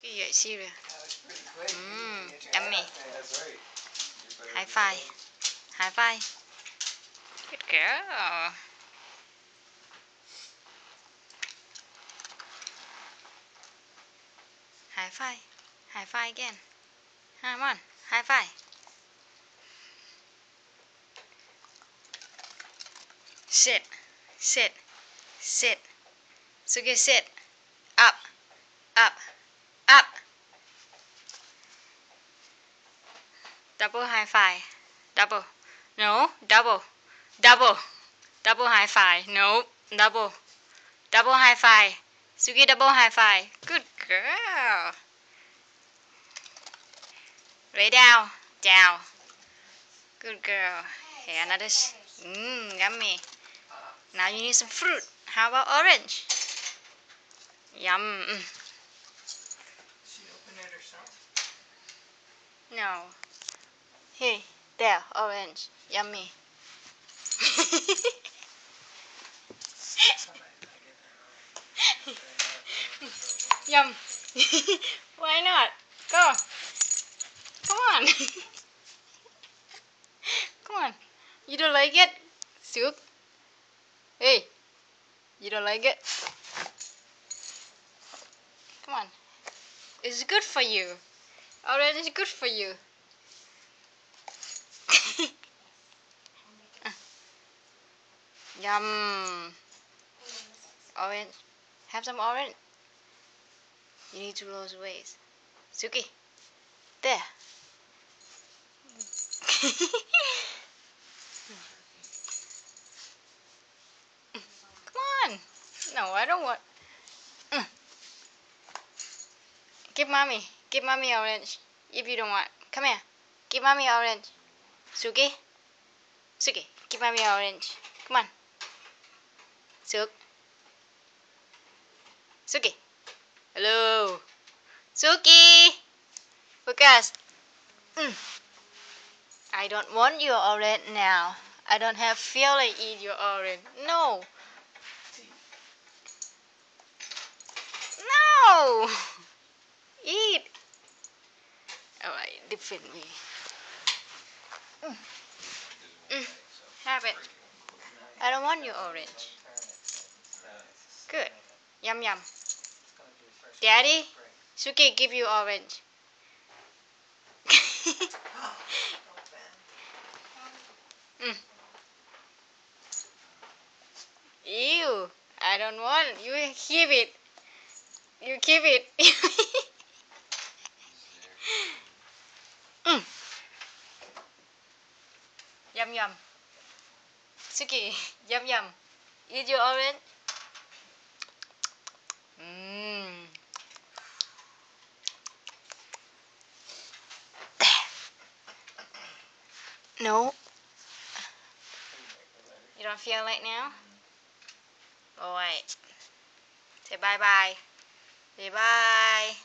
Cái vậy cereal. Yummy. High five. High five. Good girl. High five. High five again. Come on. High five. Sit. Sit. Sit. Suki, sit. Up. Up. Up. Double high five. Double. No. Double. Double. Double high five. No. Double. Double high five. Suki, double high five. Good girl. Lay down. Down. Good girl. Here, another. Yummy. Now you need some fruit. How about orange? Yum. She opened it herself? No. Here, there, orange. Yummy. Yum. Why not? Go. Come on. Come on. You don't like it? Soup? Hey. You don't like it? Come on. It's good for you. Orange is good for you. Yum. Orange. Have some orange. You need to lose weight. Suki. There. Come on. No, I don't want. Give mommy. Give mommy orange. If you don't want. Come here. Give mommy orange. Suki. Suki. Give mommy orange. Come on. Suk. Suki. Hello. Suki. Focus. I don't want your orange now. I don't have feel like eat your orange. No. No. Eat. Alright, different way. Have it. I don't want your orange. Good. Yum yum. Daddy, Suki give you orange. Ew. I don't want. You keep it. You keep it. Yum yum. Suki, yum yum. Eat your orange. No. You don't feel like now? Alright. Say bye bye. Say bye.